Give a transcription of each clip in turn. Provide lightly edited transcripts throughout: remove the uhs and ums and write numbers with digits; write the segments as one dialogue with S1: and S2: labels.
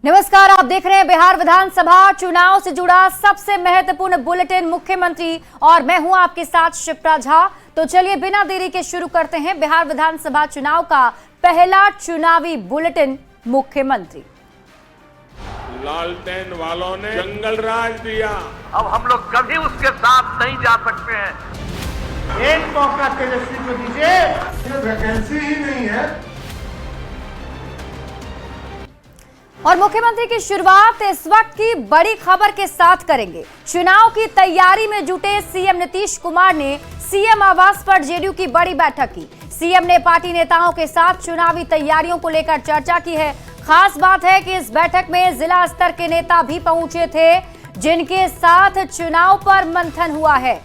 S1: नमस्कार, आप देख रहे हैं बिहार विधानसभा चुनाव से जुड़ा सबसे महत्वपूर्ण बुलेटिन मुख्यमंत्री और मैं हूं आपके साथ शिप्रा झा। तो चलिए बिना देरी के शुरू करते हैं बिहार विधानसभा चुनाव का पहला चुनावी बुलेटिन मुख्यमंत्री।
S2: लालटेन वालों ने जंगल राज दिया,
S3: अब हम लोग कभी उसके साथ नहीं जा सकते हैं।
S4: एक मौका तेजस्वी को दीजिए, वैकेंसी ही नहीं है।
S1: और मुख्यमंत्री की शुरुआत इस वक्त की बड़ी खबर के साथ करेंगे। चुनाव की तैयारी में जुटे सीएम नीतीश कुमार ने सीएम आवास पर जेडीयू की बड़ी बैठक की। सीएम ने पार्टी नेताओं के साथ चुनावी तैयारियों को लेकर चर्चा की है। खास बात है कि इस बैठक में जिला स्तर के नेता भी पहुंचे थे, जिनके साथ चुनाव पर मंथन हुआ है।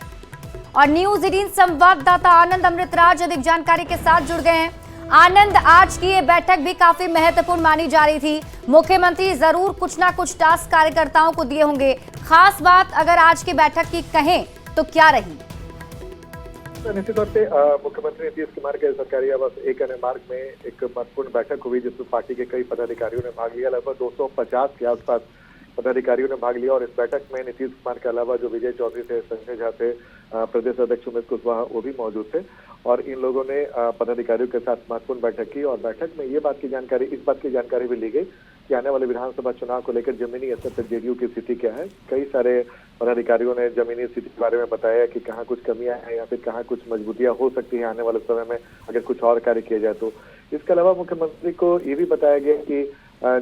S1: और न्यूज 18 संवाददाता आनंद अमृतराज अधिक जानकारी के साथ जुड़ गए हैं। आनंद, आज की ये बैठक भी काफी महत्वपूर्ण मानी जा रही थी। मुख्यमंत्री जरूर कुछ ना कुछ टास्क कार्यकर्ताओं को दिए होंगे। खास बात अगर आज की बैठक की कहें तो क्या रही?
S5: निश्चित तौर पे मुख्यमंत्री नीतीश कुमार के सरकारी आवास एक अन्य मार्ग में एक महत्वपूर्ण बैठक हुई, जिसमें पार्टी के कई पदाधिकारियों ने भाग लिया। लगभग 250 के आसपास पदाधिकारियों ने भाग लिया और इस बैठक में नीतीश कुमार के अलावा जो विजय चौधरी थे, संजय झा थे, प्रदेश अध्यक्ष उमेश कुशवाहा, वो भी मौजूद थे। और इन लोगों ने पदाधिकारियों के साथ महत्वपूर्ण बैठक की और बैठक में इस बात की जानकारी भी ली गई कि आने वाले विधानसभा चुनाव को लेकर जमीनी स्तर पर जेडीयू की स्थिति क्या है। कई सारे पदाधिकारियों ने जमीनी स्थिति के बारे में बताया कि कहाँ कुछ कमियां हैं या फिर कहाँ कुछ मजबूतियां हो सकती हैं आने वाले समय में अगर कुछ और कार्य किया जाए तो। इसके अलावा मुख्यमंत्री को ये भी बताया गया कि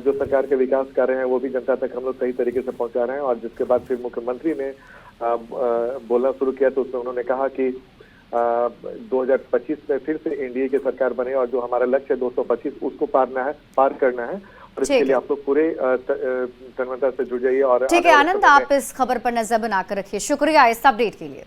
S5: जो सरकार के विकास कार्य हैं वो भी जनता तक हम लोग सही तरीके से पहुंचा रहे हैं। और जिसके बाद फिर मुख्यमंत्री ने बोलना शुरू किया तो उसमें उन्होंने कहा कि 2025 में फिर से एनडीए की सरकार बने और जो हमारा लक्ष्य है 225 उसको पार करना है। और इसके लिए आप लोग पूरे तन्मयता से जुड़ जाइए। और
S1: ठीक है आनंद, आप इस खबर पर नजर बनाकर रखिए। शुक्रिया इस अपडेट के लिए।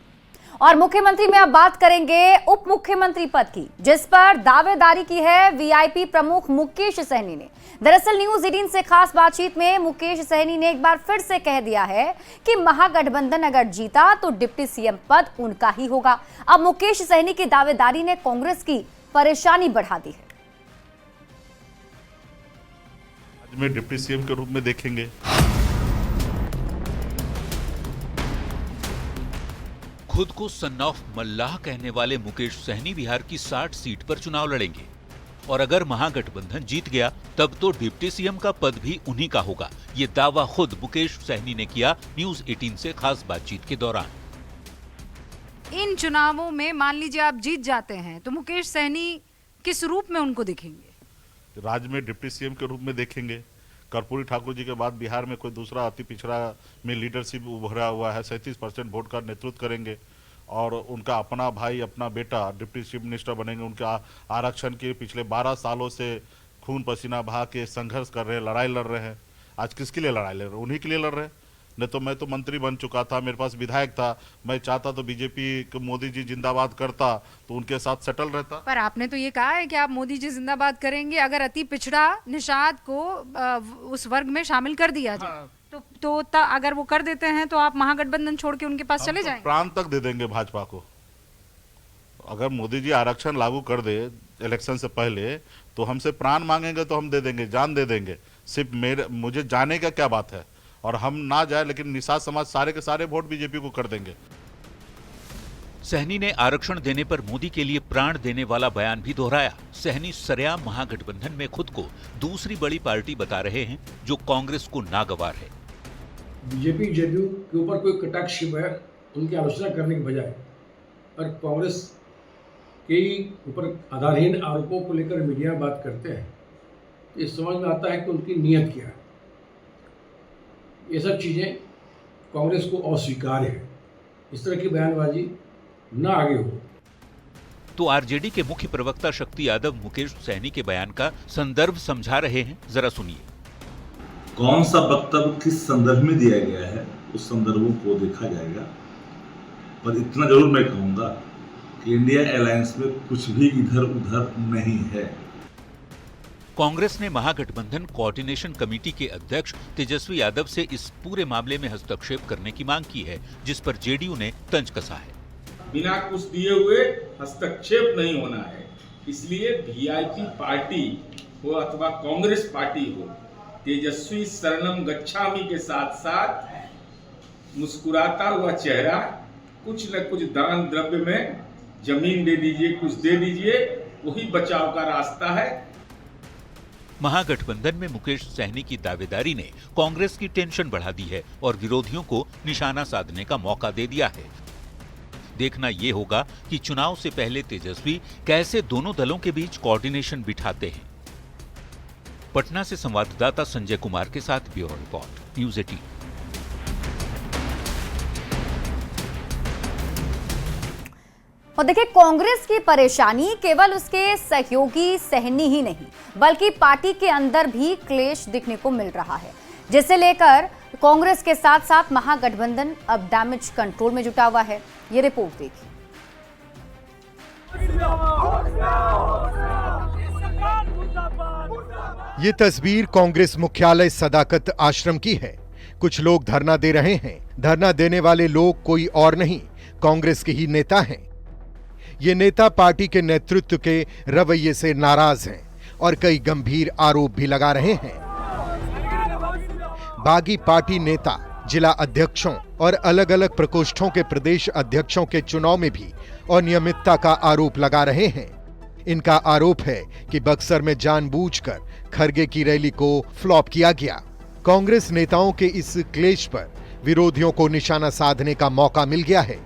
S1: और मुख्यमंत्री में अब बात करेंगे उप मुख्यमंत्री पद की, जिस पर दावेदारी की है वीआईपी प्रमुख मुकेश सहनी ने। दरअसल न्यूज 18 से खास बातचीत में मुकेश सहनी ने एक बार फिर से कह दिया है कि महागठबंधन अगर जीता तो डिप्टी सीएम पद उनका ही होगा। अब मुकेश सहनी की दावेदारी ने कांग्रेस की परेशानी बढ़ा दी है।
S6: आज में डिप्टी सीएम के रूप में देखेंगे।
S7: खुद को सन ऑफ मल्लाह कहने वाले मुकेश सहनी बिहार की 60 सीट पर चुनाव लड़ेंगे और अगर महागठबंधन जीत गया तब तो डिप्टी सीएम का पद भी उन्हीं का होगा। ये दावा खुद मुकेश सहनी ने किया न्यूज 18 से खास बातचीत के दौरान।
S8: इन चुनावों में मान लीजिए आप जीत जाते हैं तो मुकेश सहनी किस रूप में उनको दिखेंगे?
S6: राज्य में डिप्टी सीएम के रूप में देखेंगे। कर्पूरी ठाकुर जी के बाद बिहार में कोई दूसरा अति पिछड़ा में लीडरशिप उभरा हुआ है। 37% वोट का नेतृत्व करेंगे और उनका अपना भाई, अपना बेटा डिप्टी चीफ मिनिस्टर बनेंगे। उनका आरक्षण के पिछले 12 सालों से खून पसीना बहा के संघर्ष कर रहे हैं, लड़ाई लड़ रहे हैं। आज किसके लिए लड़ाई लड़ रहे हैं? उन्हीं के लिए लड़ रहे हैं। नहीं तो मैं तो मंत्री बन चुका था, मेरे पास विधायक था, मैं चाहता तो बीजेपी को मोदी जी जिंदाबाद करता तो उनके साथ सेटल रहता।
S8: पर आपने तो ये कहा है कि आप मोदी जी जिंदाबाद करेंगे अगर अति पिछड़ा निषाद को उस वर्ग में शामिल कर दिया जाए। हाँ। तो अगर वो कर देते हैं तो आप महागठबंधन छोड़ के उनके पास चले जाएंगे?
S6: प्राण तक दे देंगे भाजपा को। अगर मोदी जी आरक्षण लागू कर दे इलेक्शन से पहले तो हमसे प्राण मांगेंगे तो हम दे देंगे, जान दे देंगे। सिर्फ मुझे जाने का क्या बात है और हम ना जाए, लेकिन निषाद समाज सारे के सारे वोट बीजेपी को कर देंगे।
S7: सहनी ने आरक्षण देने पर मोदी के लिए प्राण देने वाला बयान भी दोहराया। सहनी सरेआम महागठबंधन में खुद को दूसरी बड़ी पार्टी बता रहे हैं जो कांग्रेस को नागवार है।
S9: बीजेपी जेडीयू के ऊपर कोई कटाक्ष है उनकी आलोचना करने के बजाय और कांग्रेस के ऊपर आधारहीन आरोपों को लेकर मीडिया में बात करते हैं, ये समझ में आता है कि उनकी नीयत क्या है। ये सब चीज़ें कांग्रेस को अस्वीकार्य है। इस तरह की बयानबाजी न आगे हो।
S7: तो आरजेडी के मुख्य प्रवक्ता शक्ति यादव मुकेश सहनी के बयान का संदर्भ समझा रहे हैं, जरा सुनिए।
S10: कौन सा वक्तव्य किस संदर्भ में दिया गया है उस संदर्भों को देखा जाएगा। पर इतना जरूर मैं कहूंगा कि इंडिया अलायंस में कुछ भी इधर उधर नहीं है।
S7: कांग्रेस ने महागठबंधन कोऑर्डिनेशन कमेटी के अध्यक्ष तेजस्वी यादव से इस पूरे मामले में हस्तक्षेप करने की मांग की है, जिस पर जेडीयू ने तंज कसा है।
S11: बिना कुछ दिए हुए हस्तक्षेप नहीं होना है। इसलिए वीआईपी पार्टी हो अथवा कांग्रेस पार्टी हो, तेजस्वी शरणम गच्छामि के साथ साथ मुस्कुराता हुआ चेहरा, कुछ न कुछ दान द्रव्य में जमीन दे दीजिए, कुछ दे दीजिए, वही बचाव का रास्ता है।
S7: महागठबंधन में मुकेश सहनी की दावेदारी ने कांग्रेस की टेंशन बढ़ा दी है और विरोधियों को निशाना साधने का मौका दे दिया है। देखना यह होगा कि चुनाव से पहले तेजस्वी कैसे दोनों दलों के बीच कोऑर्डिनेशन बिठाते हैं। पटना से संवाददाता संजय कुमार के साथ ब्यूरो रिपोर्ट, न्यूज़ 18।
S1: और देखिए, कांग्रेस की परेशानी केवल उसके सहयोगी सहनी ही नहीं, बल्कि पार्टी के अंदर भी क्लेश दिखने को मिल रहा है, जिसे लेकर कांग्रेस के साथ साथ महागठबंधन अब डैमेज कंट्रोल में जुटा हुआ है। ये रिपोर्ट देखिए।
S12: ये तस्वीर कांग्रेस मुख्यालय सदाकत आश्रम की है। कुछ लोग धरना दे रहे हैं। धरना देने वाले लोग कोई और नहीं, कांग्रेस के ही नेता हैं। ये नेता पार्टी के नेतृत्व के रवैये से नाराज हैं और कई गंभीर आरोप भी लगा रहे हैं। बागी पार्टी नेता जिला अध्यक्षों और अलग अलग प्रकोष्ठों के प्रदेश अध्यक्षों के चुनाव में भी अनियमितता का आरोप लगा रहे हैं। इनका आरोप है कि बक्सर में जानबूझकर खरगे की रैली को फ्लॉप किया गया। कांग्रेस नेताओं के इस क्लेश पर विरोधियों को निशाना साधने का मौका मिल गया है।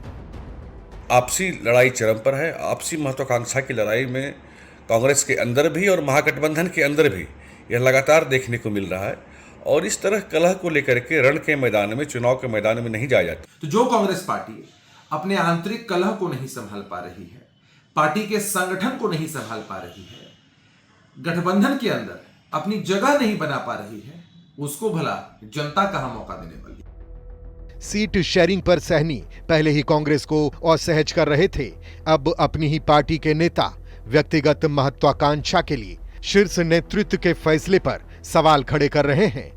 S13: आपसी लड़ाई चरम पर है। आपसी महत्वाकांक्षा की लड़ाई में कांग्रेस के अंदर भी और महागठबंधन के अंदर भी यह लगातार देखने को मिल रहा है और इस तरह कलह को लेकर के रण के मैदान में, चुनाव के मैदान में नहीं जाया जाता।
S14: तो जो कांग्रेस पार्टी अपने आंतरिक कलह को नहीं संभाल पा रही है, पार्टी के संगठन को नहीं संभाल पा रही है, गठबंधन के अंदर अपनी जगह नहीं बना पा रही है, उसको भला जनता कहां मौका देने वाली है।
S12: सीट शेयरिंग पर सहनी पहले ही कांग्रेस को असहज कर रहे थे। अब अपनी ही पार्टी के नेता व्यक्तिगत महत्वाकांक्षा के लिए शीर्ष नेतृत्व के फैसले पर सवाल खड़े कर रहे हैं।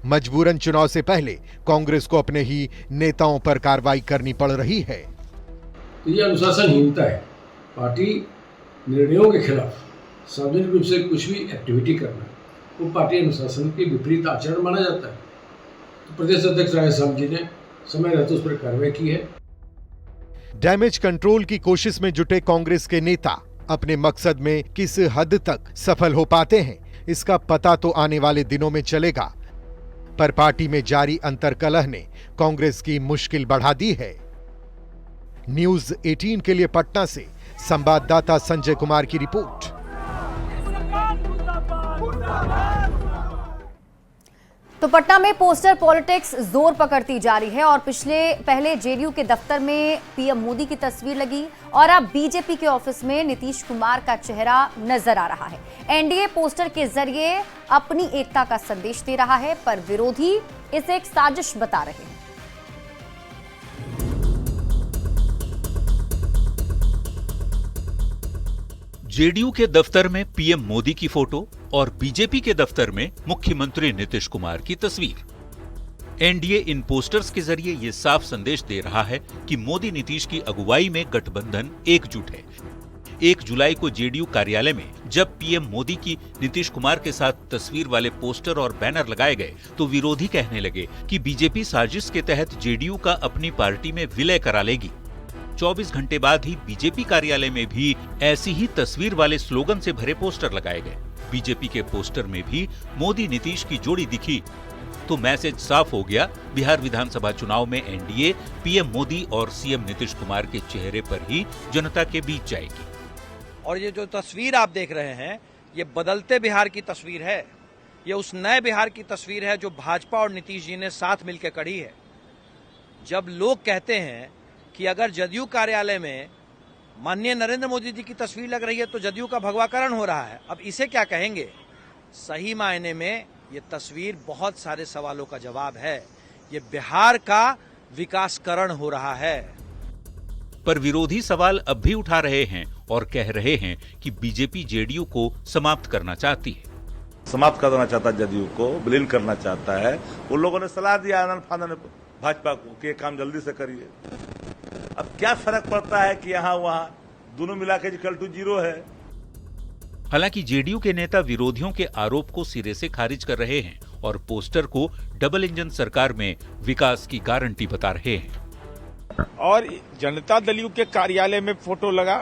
S12: मजबूरन चुनाव से पहले कांग्रेस को अपने ही नेताओं पर कार्रवाई करनी पड़ रही है।
S9: ये अनुशासनहीनता है। पार्टी निर्णयों के खिलाफ सार्वजनिक रूप से कुछ भी एक्टिविटी करना वो पार्टी अनुशासन के विपरीत आचरण माना जाता है। तो प्रदेश अध्यक्ष राय साहब जी ने समय रहते उस पर कार्रवाई की है।
S12: डैमेज कंट्रोल की कोशिश में जुटे कांग्रेस के नेता अपने मकसद में किस हद तक सफल हो पाते हैं, इसका पता तो आने वाले दिनों में चलेगा। पर पार्टी में जारी अंतर्कलह ने कांग्रेस की मुश्किल बढ़ा दी है। न्यूज़ 18 के लिए पटना से संवाददाता संजय कुमार की रिपोर्ट।
S1: तो पटना में पोस्टर पॉलिटिक्स जोर पकड़ती जा रही है और पहले जेडीयू के दफ्तर में पीएम मोदी की तस्वीर लगी और अब बीजेपी के ऑफिस में नीतीश कुमार का चेहरा नजर आ रहा है। एनडीए पोस्टर के जरिए अपनी एकता का संदेश दे रहा है, पर विरोधी इसे एक साजिश बता रहे हैं।
S7: जेडीयू के दफ्तर में पीएम मोदी की फोटो और बीजेपी के दफ्तर में मुख्यमंत्री नीतीश कुमार की तस्वीर। एनडीए इन पोस्टर्स के जरिए ये साफ संदेश दे रहा है कि मोदी नीतीश की अगुवाई में गठबंधन एकजुट है। 1 जुलाई को जेडीयू कार्यालय में जब पीएम मोदी की नीतीश कुमार के साथ तस्वीर वाले पोस्टर और बैनर लगाए गए तो विरोधी कहने लगे कि बीजेपी साजिश के तहत जेडीयू का अपनी पार्टी में विलय करा लेगी। 24 घंटे बाद ही बीजेपी कार्यालय में भी ऐसी ही तस्वीर वाले स्लोगन से भरे पोस्टर लगाए गए। बीजेपी के पोस्टर में भी मोदी नीतीश की जोड़ी दिखी तो मैसेज साफ हो गया, बिहार विधानसभा चुनाव में एनडीए पीएम मोदी और सीएम नीतीश कुमार के चेहरे पर ही जनता के बीच जाएगी।
S15: और ये जो तस्वीर आप देख रहे हैं, ये बदलते बिहार की तस्वीर है। ये उस नए बिहार की तस्वीर है जो भाजपा और नीतीश जी ने साथ मिलकर कड़ी है। जब लोग कहते हैं कि अगर जदयू कार्यालय में माननीय नरेंद्र मोदी जी की तस्वीर लग रही है तो जदयू का भगवाकरण हो रहा है, अब इसे क्या कहेंगे? सही मायने में ये तस्वीर बहुत सारे सवालों का जवाब है। ये बिहार का विकासकरण हो रहा है।
S7: पर विरोधी सवाल अब भी उठा रहे हैं और कह रहे हैं कि बीजेपी जेडीयू को समाप्त करना चाहती है।
S10: समाप्त कर देना चाहता है, जदयू को विलीन करना चाहता है। उन लोगों ने सलाह दिया आनंद फानंद भाजपा को कि ये काम जल्दी से करिए। अब क्या फर्क पड़ता है कि यहाँ वहाँ दोनों मिला के इक्वल टू 0 है।
S7: हालांकि जेडीयू के नेता विरोधियों के आरोप को सिरे से खारिज कर रहे हैं और पोस्टर को डबल इंजन सरकार में विकास की गारंटी बता रहे हैं।
S11: और जनता दल के कार्यालय में फोटो लगा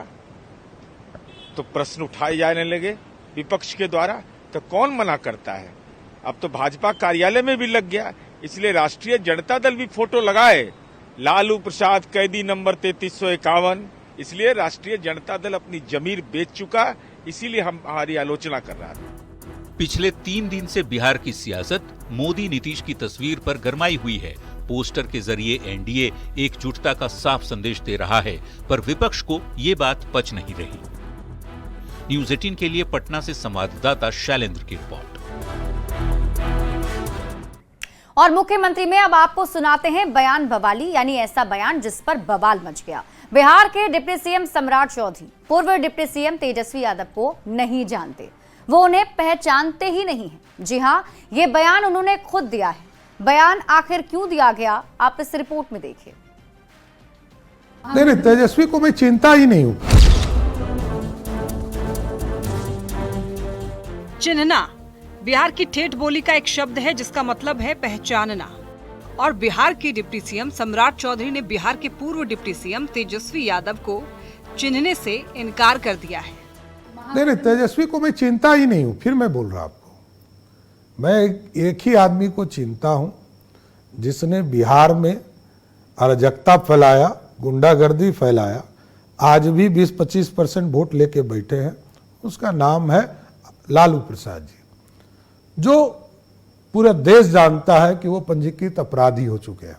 S11: तो प्रश्न उठाए जाने लगे विपक्ष के द्वारा, तो कौन मना करता है? अब तो भाजपा कार्यालय में भी लग गया, इसलिए राष्ट्रीय जनता दल भी फोटो लगाए, लालू प्रसाद कैदी नंबर 3351। इसलिए राष्ट्रीय जनता दल अपनी जमीर बेच चुका, इसीलिए हमारी आलोचना कर रहा था।
S7: पिछले 3 दिन से बिहार की सियासत मोदी न्यातीश की तस्वीर पर गरमाई हुई है। पोस्टर के जरिए एनडीए एकजुटता का साफ संदेश दे रहा है, पर विपक्ष को ये बात पच नहीं रही। न्यूज़ 18 के लिए पटना से संवाददाता शैलेंद्र की रिपोर्ट।
S1: और मुख्यमंत्री में अब आपको सुनाते हैं बयान बवाली, यानी ऐसा बयान जिस पर बवाल मच गया। बिहार के डिप्टी सीएम सम्राट चौधरी पूर्व डिप्टी सीएम तेजस्वी यादव को नहीं जानते, वो उन्हें पहचानते ही नहीं है। जी हां, ये बयान उन्होंने खुद दिया है। बयान आखिर क्यों दिया गया, आप इस रिपोर्ट में देखिए।
S4: नहीं, तेजस्वी को मैं चिंता ही नहीं हूं।
S8: चिन्हना बिहार की ठेठ बोली का एक शब्द है जिसका मतलब है पहचानना। और बिहार के डिप्टी सीएम सम्राट चौधरी ने बिहार के पूर्व डिप्टी सीएम तेजस्वी यादव को चिन्हने से इनकार कर दिया है।
S4: नहीं, तेजस्वी को मैं चिंता ही नहीं हूं। फिर मैं बोल रहा आपको, मैं एक ही आदमी को चिंता हूं जिसने बिहार में अराजकता फैलाया, गुंडागर्दी फैलाया, आज भी 20-25% वोट लेके बैठे हैं। उसका नाम है लालू प्रसाद जी, जो पूरा देश जानता है कि वो पंजीकृत अपराधी हो चुके हैं।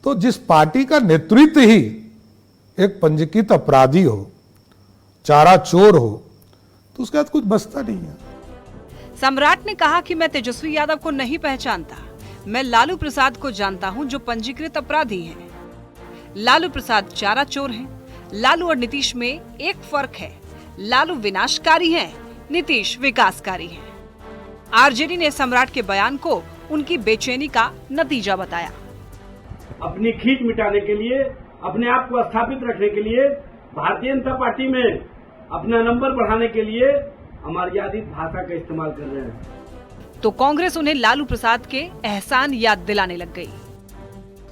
S4: तो जिस पार्टी का नेतृत्व ही एक पंजीकृत अपराधी हो, चारा चोर हो, तो उसके बाद कुछ बचता नहीं है।
S8: सम्राट ने कहा कि मैं तेजस्वी यादव को नहीं पहचानता, मैं लालू प्रसाद को जानता हूं जो पंजीकृत अपराधी हैं। लालू प्रसाद चारा चोर हैं। लालू और नीतीश में एक फर्क है, लालू विनाशकारी हैं, नीतीश विकासकारी हैं। आरजेडी ने सम्राट के बयान को उनकी बेचैनी का नतीजा बताया।
S9: अपनी खींच मिटाने के लिए, अपने आप को स्थापित रखने के लिए, भारतीय जनता पार्टी में अपना नंबर बढ़ाने के लिए अमर्यादित भाषा का इस्तेमाल कर रहे हैं।
S8: तो कांग्रेस उन्हें लालू प्रसाद के एहसान याद दिलाने लग गई।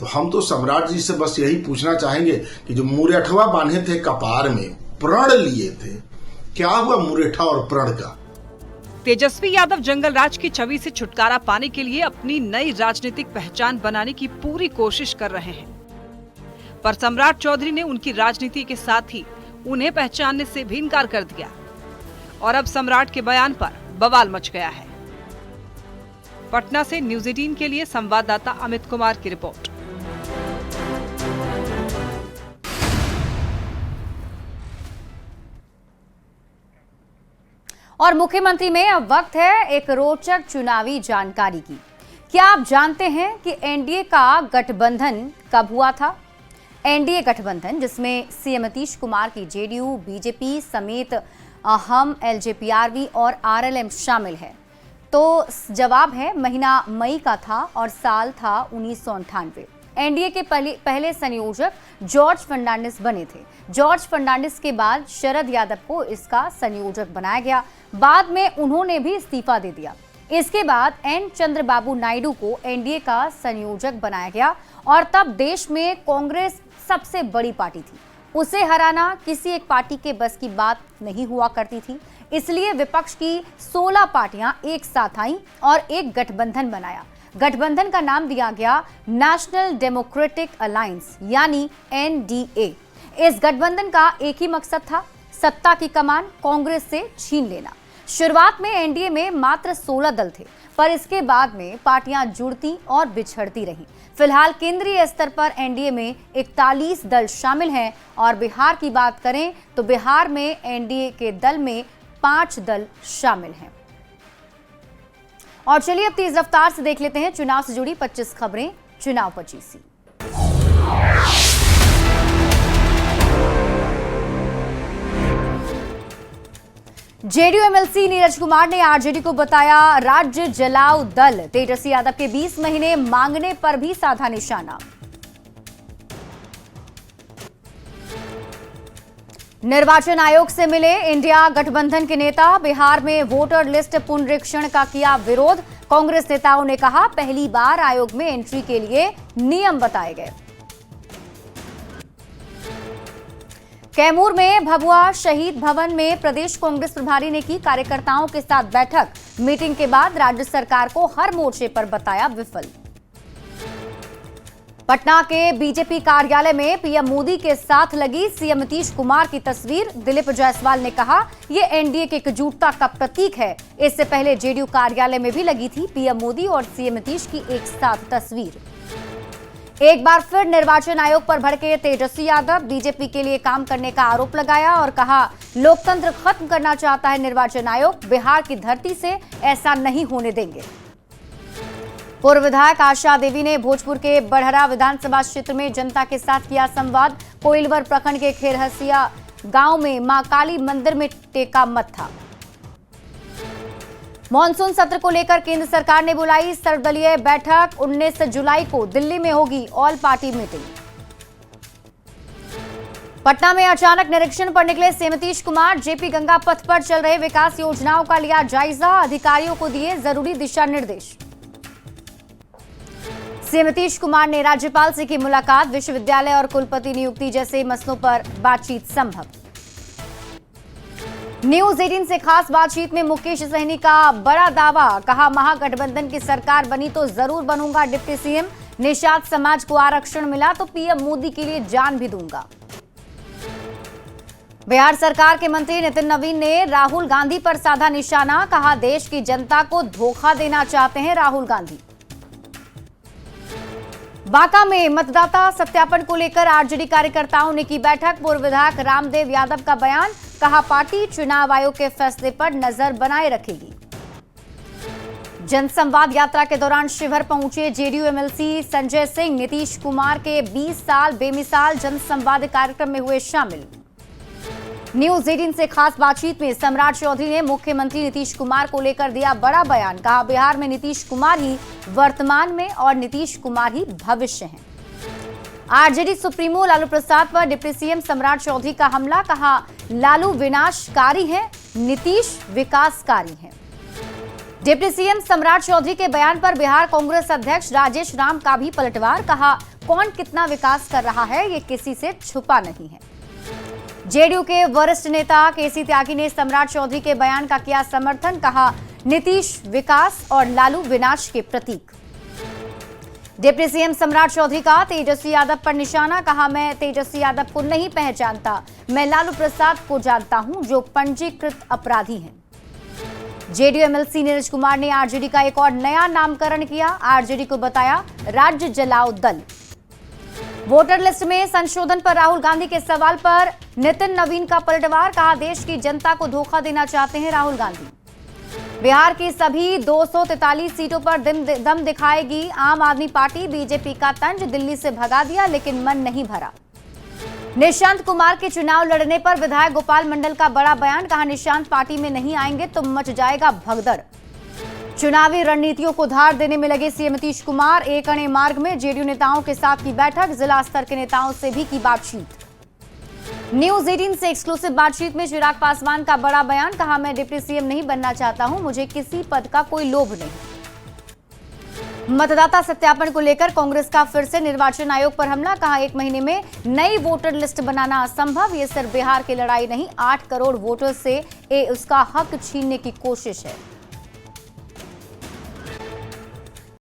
S16: तो हम तो सम्राट जी से बस यही पूछना चाहेंगे कि जो मुरेठवा बांधे थे कपार में, प्रण लिए थे, क्या हुआ मुरेठा और प्रण का?
S8: तेजस्वी यादव जंगल राज की छवि से छुटकारा पाने के लिए अपनी नई राजनीतिक पहचान बनाने की पूरी कोशिश कर रहे हैं, पर सम्राट चौधरी ने उनकी राजनीति के साथ ही उन्हें पहचानने से भी इनकार कर दिया और अब सम्राट के बयान पर बवाल मच गया है। पटना से न्यूज़ 18 के लिए संवाददाता अमित कुमार की रिपोर्ट।
S1: और मुख्यमंत्री में अब वक्त है एक रोचक चुनावी जानकारी की। क्या आप जानते हैं कि एनडीए का गठबंधन कब हुआ था? एनडीए गठबंधन जिसमें सीएम नीतीश कुमार की जेडीयू, बीजेपी समेत हम, एलजेपीआरवी और आरएलएम शामिल है। तो जवाब है महीना मई का था और साल था 1998। एनडीए के पहले संयोजक जॉर्ज फर्नांडिस बने थे। जॉर्ज फर्नांडिस के बाद शरद यादव को इसका संयोजक बनाया गया। बाद में उन्होंने भी इस्तीफा दे दिया। इसके बाद एन चंद्रबाबू नायडू को एनडीए का संयोजक बनाया गया और तब देश में कांग्रेस सबसे बड़ी पार्टी थी। उसे हराना किसी एक पार्टी के बस की बात नहीं हुआ करती थी, इसलिए विपक्ष की 16 पार्टियां एक साथ आईं और एक गठबंधन बनाया। गठबंधन का नाम दिया गया नेशनल डेमोक्रेटिक अलायंस यानी एनडीए। इस गठबंधन का एक ही मकसद था, सत्ता की कमान कांग्रेस से छीन लेना। शुरुआत में एनडीए में मात्र 16 दल थे, पर इसके बाद में पार्टियां जुड़ती और बिछड़ती रहीं। फिलहाल केंद्रीय स्तर पर एनडीए में 41 दल शामिल हैं और बिहार की बात करें तो बिहार में एनडीए के दल में 5 दल शामिल हैं। और चलिए अब तेज रफ्तार से देख लेते हैं चुनाव से जुड़ी 25 खबरें चुनाव 25। जेडीयू एमएलसी नीरज कुमार ने आरजेडी को बताया राज्य जलाऊ दल। तेजस्वी यादव के 20 महीने मांगने पर भी साधा निशाना। निर्वाचन आयोग से मिले इंडिया गठबंधन के नेता। बिहार में वोटर लिस्ट पुनरीक्षण का किया विरोध। कांग्रेस नेताओं ने कहा पहली बार आयोग में एंट्री के लिए नियम बताए गए। कैमूर में भभुआ शहीद भवन में प्रदेश कांग्रेस प्रभारी ने की कार्यकर्ताओं के साथ बैठक। मीटिंग के बाद राज्य सरकार को हर मोर्चे पर बताया विफल। पटना के बीजेपी कार्यालय में पीएम मोदी के साथ लगी सीएम नीतीश कुमार की तस्वीर। दिलीप जायसवाल ने कहा यह एनडीए की एकजुटता का प्रतीक है। इससे पहले जेडीयू कार्यालय में भी लगी थी पीएम मोदी और सीएम नीतीश की एक साथ तस्वीर। एक बार फिर निर्वाचन आयोग पर भड़के तेजस्वी यादव। बीजेपी के लिए काम करने का आरोप लगाया और कहा लोकतंत्र खत्म करना चाहता है निर्वाचन आयोग। बिहार की धरती से ऐसा नहीं होने देंगे। पूर्व विधायक आशा देवी ने भोजपुर के बड़हरा विधानसभा क्षेत्र में जनता के साथ किया संवाद। कोइलवर प्रखंड के खेरहसिया गांव में मां काली मंदिर में टेका मत्था। मॉनसून सत्र को लेकर केंद्र सरकार ने बुलाई सर्वदलीय बैठक। 19 जुलाई को दिल्ली में होगी ऑल पार्टी मीटिंग। पटना में अचानक निरीक्षण पर निकले सीएम नीतीश कुमार। जेपी गंगा पथ पर चल रहे विकास योजनाओं का लिया जायजा। अधिकारियों को दिए जरूरी दिशा निर्देश। सीएम नीतीश कुमार ने राज्यपाल से की मुलाकात। विश्वविद्यालय और कुलपति नियुक्ति जैसे मसलों पर बातचीत संभव। न्यूज 18 से खास बातचीत में मुकेश सहनी का बड़ा दावा। कहा महागठबंधन की सरकार बनी तो जरूर बनूंगा डिप्टी सीएम। निषाद समाज को आरक्षण मिला तो पीएम मोदी के लिए जान भी दूंगा। बिहार सरकार के मंत्री नितिन नवीन ने राहुल गांधी पर साधा निशाना। कहा देश की जनता को धोखा देना चाहते हैं राहुल गांधी। बांका में मतदाता सत्यापन को लेकर आरजेडी कार्यकर्ताओं ने की बैठक। पूर्व विधायक रामदेव यादव का बयान। कहा पार्टी चुनाव आयोग के फैसले पर नजर बनाए रखेगी। जनसंवाद यात्रा के दौरान शिवहर पहुंचे जेडीयू एमएलसी संजय सिंह। नीतीश कुमार के 20 साल बेमिसाल जनसंवाद कार्यक्रम में हुए शामिल। न्यूज 18 से खास बातचीत में सम्राट चौधरी ने मुख्यमंत्री नीतीश कुमार को लेकर दिया बड़ा बयान। कहा बिहार में नीतीश कुमार ही वर्तमान में और नीतीश कुमार ही भविष्य हैं। आरजेडी सुप्रीमो लालू प्रसाद पर डिप्टी सीएम सम्राट चौधरी का हमला। कहा लालू विनाशकारी है, नीतीश विकासकारी है। डिप्टी सीएम सम्राट चौधरी के बयान पर बिहार कांग्रेस अध्यक्ष राजेश राम का भी पलटवार। कहा कौन कितना विकास कर रहा है ये किसी से छुपा नहीं है। जेडीयू के वरिष्ठ नेता केसी त्यागी ने सम्राट चौधरी के बयान का किया समर्थन। कहा नीतीश विकास और लालू विनाश के प्रतीक। डिप्टी सीएम सम्राट चौधरी का तेजस्वी यादव पर निशाना। कहा मैं तेजस्वी यादव को नहीं पहचानता, मैं लालू प्रसाद को जानता हूं जो पंजीकृत अपराधी हैं। जेडीयू एमएलसी नीरज कुमार ने आरजेडी का एक और नया नामकरण किया। आरजेडी को बताया राज्य जलाओ दल। वोटर लिस्ट में संशोधन पर राहुल गांधी के सवाल पर नितिन नवीन का पलटवार। कहा देश की जनता को धोखा देना चाहते हैं राहुल गांधी। बिहार की सभी 243 सीटों पर दम दिखाएगी आम आदमी पार्टी। बीजेपी का तंज दिल्ली से भगा दिया लेकिन मन नहीं भरा। निशांत कुमार के चुनाव लड़ने पर विधायक गोपाल मंडल का बड़ा बयान। कहा निशांत पार्टी में नहीं आएंगे तो मच जाएगा भगदड़। चुनावी रणनीतियों को धार देने में लगे सीएम नीतीश कुमार। एक अणे मार्ग में जेडीयू नेताओं के साथ की बैठक। जिला स्तर के नेताओं से भी की बातचीत। न्यूज 18 से एक्सक्लूसिव बातचीत में चिराग पासवान का बड़ा बयान। कहा मैं डिप्टी सीएम नहीं बनना चाहता हूं, मुझे किसी पद का कोई लोभ नहीं। मतदाता सत्यापन को लेकर कांग्रेस का फिर से निर्वाचन आयोग पर हमला। कहा 1 महीने में नई वोटर लिस्ट बनाना असंभव। ये सिर्फ बिहार की लड़ाई नहीं, 8 करोड़ वोटर्स से उसका हक छीनने की कोशिश है।